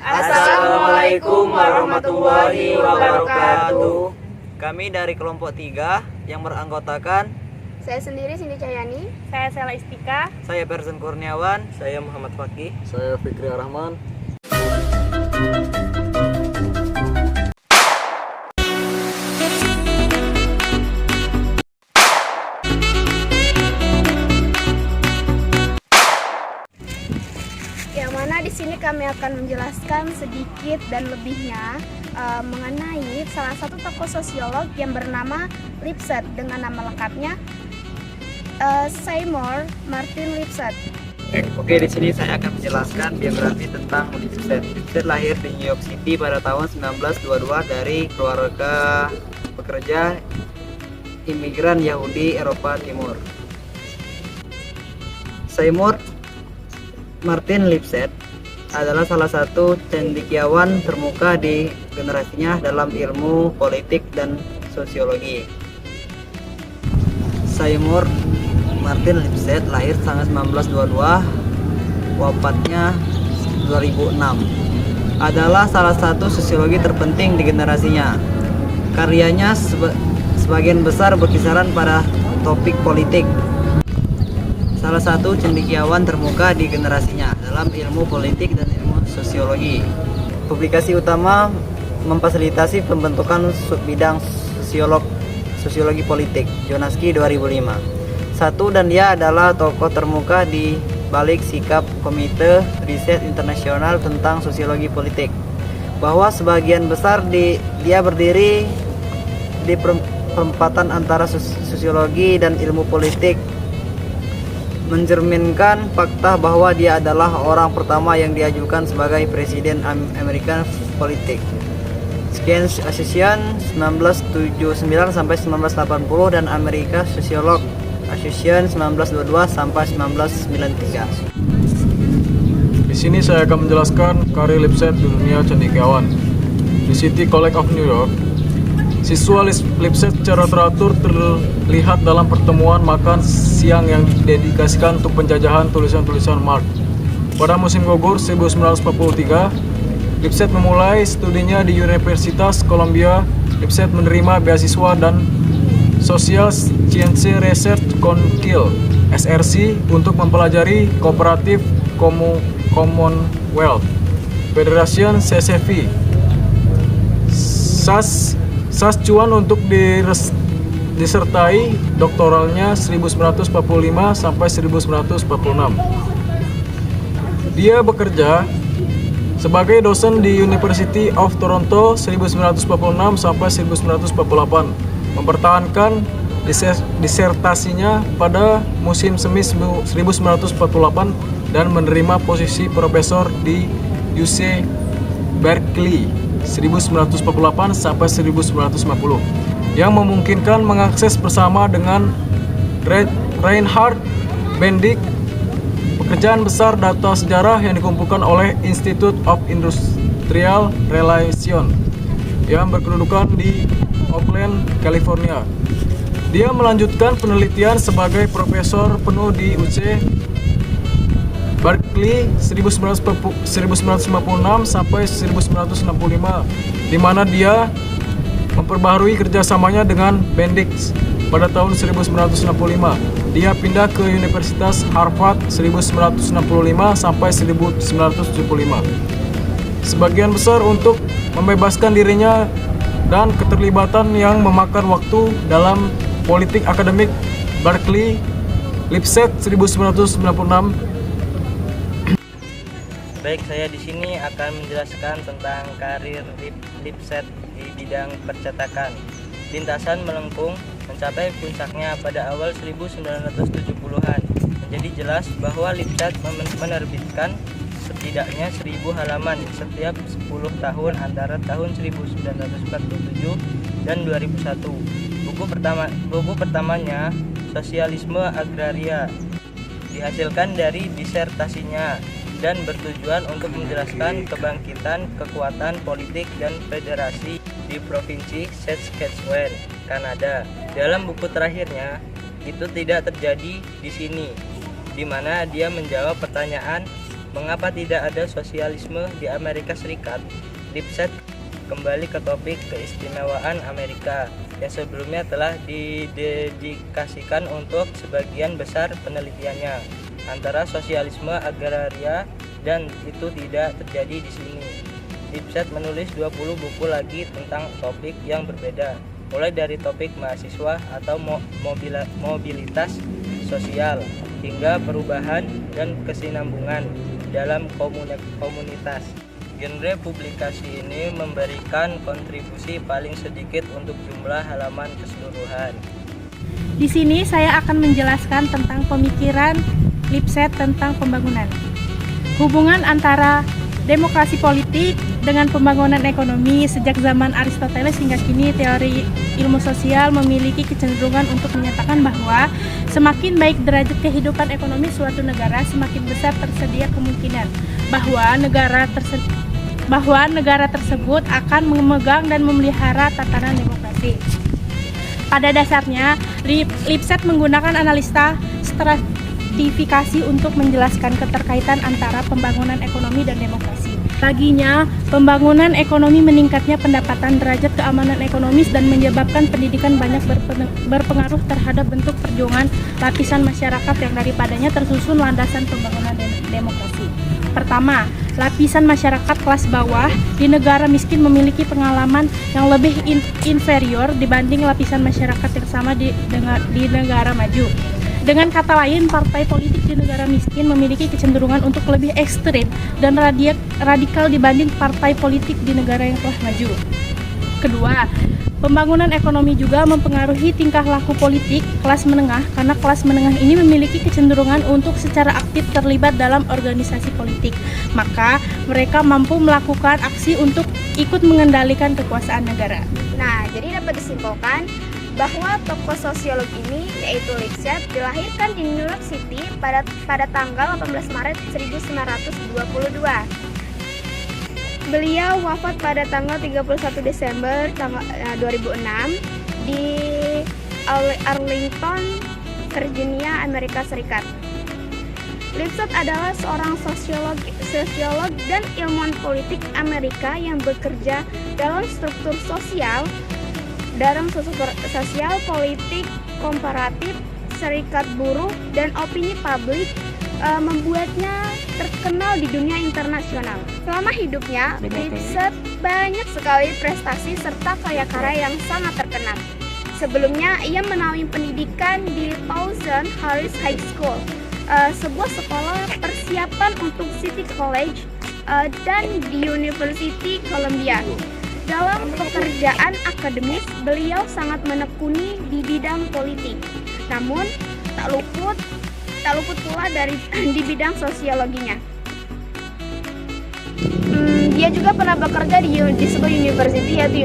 Assalamualaikum warahmatullahi wabarakatuh. Kami dari kelompok 3 yang beranggotakan Saya sendiri Cindy Cahyani. Saya Sela Istika. saya Persen Kurniawan, Saya Muhammad Fakih. Saya Fikri Rahman. Yang mana di sini kami akan menjelaskan sedikit dan lebihnya mengenai salah satu tokoh sosiolog yang bernama Lipset dengan nama lengkapnya Seymour Martin Lipset. Oke, di sini saya akan menjelaskan biografi tentang Lipset. Lipset lahir di New York City pada tahun 1922 dari keluarga pekerja imigran Yahudi Eropa Timur. Seymour Martin Lipset adalah salah satu cendekiawan termuka di generasinya dalam ilmu politik dan sosiologi. Seymour Martin Lipset lahir tahun 1922, wafatnya 2006. Adalah salah satu sosiologi terpenting di generasinya. Karyanya sebagian besar berkisaran pada topik politik. Salah satu cendekiawan termuka di generasinya dalam ilmu politik dan ilmu sosiologi. Publikasi utama memfasilitasi pembentukan subbidang sosiologi politik, Jonaski 2005. Dan dia adalah tokoh termuka di balik sikap Komite Riset Internasional tentang Sosiologi Politik, bahwa sebagian besar dia berdiri di perempatan antara sosiologi dan ilmu politik, mencerminkan fakta bahwa dia adalah orang pertama yang diajukan sebagai Presiden American Politik. Sekian Association 1979 sampai 1980 dan Amerika Sociolog Association 1922 sampai 1993. Di sini saya akan menjelaskan karir Lipset di dunia cendekiawan. Di City College of New York, siswa Lipset secara teratur terlihat dalam pertemuan makan siang yang didedikasikan untuk penjajahan tulisan-tulisan Marx. Pada musim gugur 1943, Lipset memulai studinya di Universitas Columbia. Lipset menerima beasiswa dan Social Science Research Council (SRC) untuk mempelajari kooperatif Commonwealth Federation (CCV). Saskatchewan untuk disertai doktoralnya 1945 sampai 1946. Dia bekerja sebagai dosen di University of Toronto 1946 sampai 1948, mempertahankan disertasinya pada musim semi 1948 dan menerima posisi profesor di UC Berkeley 1948 sampai 1950, yang memungkinkan mengakses bersama dengan Reinhard Bendick pekerjaan besar data sejarah yang dikumpulkan oleh Institute of Industrial Relations yang berkedudukan di Oakland, California. Dia melanjutkan penelitian sebagai profesor penuh di UC Berkeley 1956 sampai 1965, di mana dia memperbaharui kerjasamanya dengan Bendick. Pada tahun 1965, dia pindah ke Universitas Harvard 1965 sampai 1975. Sebagian besar untuk membebaskan dirinya dan keterlibatan yang memakan waktu dalam politik akademik Berkeley. Lipset 1996. Baik, saya di sini akan menjelaskan tentang karir Lipset di bidang percetakan. Lintasan melengkung mencapai puncaknya pada awal 1970-an. Menjadi jelas bahwa Lipset menerbitkan setidaknya 1000 halaman setiap 10 tahun antara tahun 1947 dan 2001. Buku pertamanya, Sosialisme Agraria, dihasilkan dari disertasinya dan bertujuan untuk menjelaskan kebangkitan kekuatan politik dan federasi di provinsi Saskatchewan, Kanada. Dalam buku terakhirnya, itu tidak terjadi di sini, di mana dia menjawab pertanyaan Mengapa tidak ada sosialisme di Amerika Serikat? Lipset kembali ke topik keistimewaan Amerika yang sebelumnya telah didedikasikan untuk sebagian besar penelitiannya antara sosialisme agraria, dan itu tidak terjadi di sini. Lipset menulis 20 buku lagi tentang topik yang berbeda, mulai dari topik mahasiswa atau mobilitas sosial hingga perubahan dan kesinambungan dalam komunitas. Genre publikasi ini memberikan kontribusi paling sedikit untuk jumlah halaman keseluruhan. Di sini saya akan menjelaskan tentang pemikiran Lipset tentang pembangunan. Hubungan antara demokrasi politik dengan pembangunan ekonomi. Sejak zaman Aristoteles hingga kini, teori ilmu sosial memiliki kecenderungan untuk menyatakan bahwa semakin baik derajat kehidupan ekonomi suatu negara, semakin besar tersedia kemungkinan bahwa negara tersebut akan memegang dan memelihara tatanan demokrasi. Pada dasarnya, Lipset menggunakan analisa stratifikasi untuk menjelaskan keterkaitan antara pembangunan ekonomi dan demokrasi. Baginya, pembangunan ekonomi meningkatnya pendapatan, derajat keamanan ekonomis, dan menyebabkan pendidikan banyak berpengaruh terhadap bentuk perjuangan lapisan masyarakat yang daripadanya tersusun landasan pembangunan demokrasi. Pertama, lapisan masyarakat kelas bawah di negara miskin memiliki pengalaman yang lebih inferior dibanding lapisan masyarakat yang sama di negara maju. Dengan kata lain, partai politik di negara miskin memiliki kecenderungan untuk lebih ekstrem dan radikal dibanding partai politik di negara yang telah maju. Kedua, pembangunan ekonomi juga mempengaruhi tingkah laku politik kelas menengah, karena kelas menengah ini memiliki kecenderungan untuk secara aktif terlibat dalam organisasi politik. Maka mereka mampu melakukan aksi untuk ikut mengendalikan kekuasaan negara. Nah, jadi dapat disimpulkan bahwa tokoh sosiolog ini, yaitu Lipset, dilahirkan di New York City pada tanggal 18 Maret 1922. Beliau wafat pada tanggal 31 Desember 2006 di Arlington, Virginia, Amerika Serikat. Lipset adalah seorang sosiolog dan ilmuwan politik Amerika yang bekerja dalam struktur sosial, politik komparatif, serikat buruh, dan opini publik, membuatnya terkenal di dunia internasional. Selama hidupnya, Lipset banyak sekali prestasi serta karya-karya yang sangat terkenal. Sebelumnya, ia menaungi pendidikan di Towson Harris High School, sebuah sekolah persiapan untuk City College, dan di University Columbia. Dalam pekerjaan akademis, beliau sangat menekuni di bidang politik. Namun, tak luput pula di bidang sosiologinya. Dia juga pernah bekerja di sebuah university, yaitu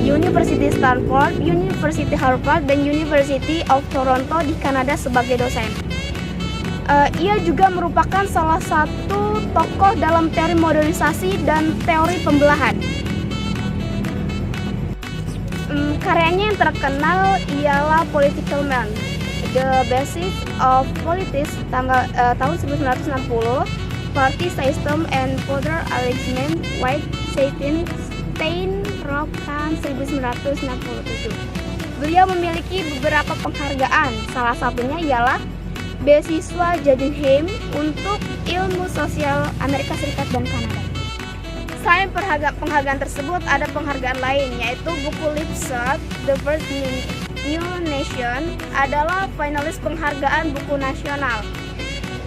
University Stanford, University Harvard, dan University of Toronto di Kanada sebagai dosen. Ia juga merupakan salah satu tokoh dalam teori modernisasi dan teori pembelahan. Karyanya yang terkenal ialah Political Man, The Basis of Politics tahun 1960, Party System and Further Arrangement, White Steinrock tahun 1967. Beliau memiliki beberapa penghargaan, salah satunya ialah beasiswa Guggenheim untuk ilmu sosial Amerika Serikat dan Kanada. Selain penghargaan tersebut, ada penghargaan lain, yaitu buku Lipset, The First New Nation, adalah finalis penghargaan buku nasional.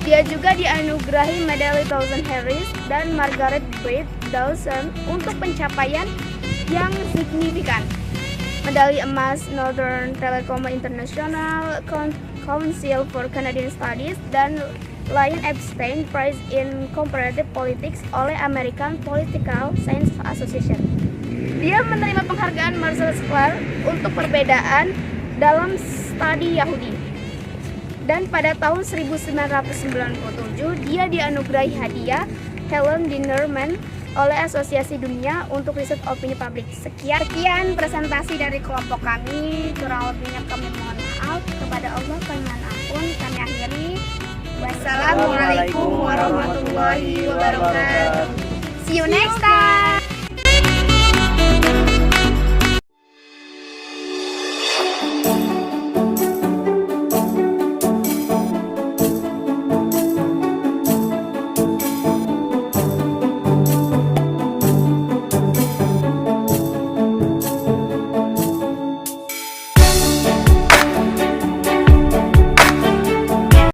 Dia juga dianugerahi medali Towson Harris dan Margaret Boyd Dawson untuk pencapaian yang signifikan. Medali emas Northern Telecom International Council for Canadian Studies dan Lion Epstein Prize in Comparative Politics oleh American Political Science Association. Dia menerima penghargaan Marshall Square untuk perbedaan dalam studi Yahudi. Dan pada tahun 1997 dia dianugerahi hadiah Helen Dinnerman oleh Asosiasi Dunia untuk Riset Opini Publik. Sekian presentasi dari kelompok kami. Kurang lebihnya kami mohon maaf. Kepada Allah kami mohon ampun. Kami akhiri. Wassalamualaikum warahmatullahi warahmatullahi wabarakatuh. See you next time.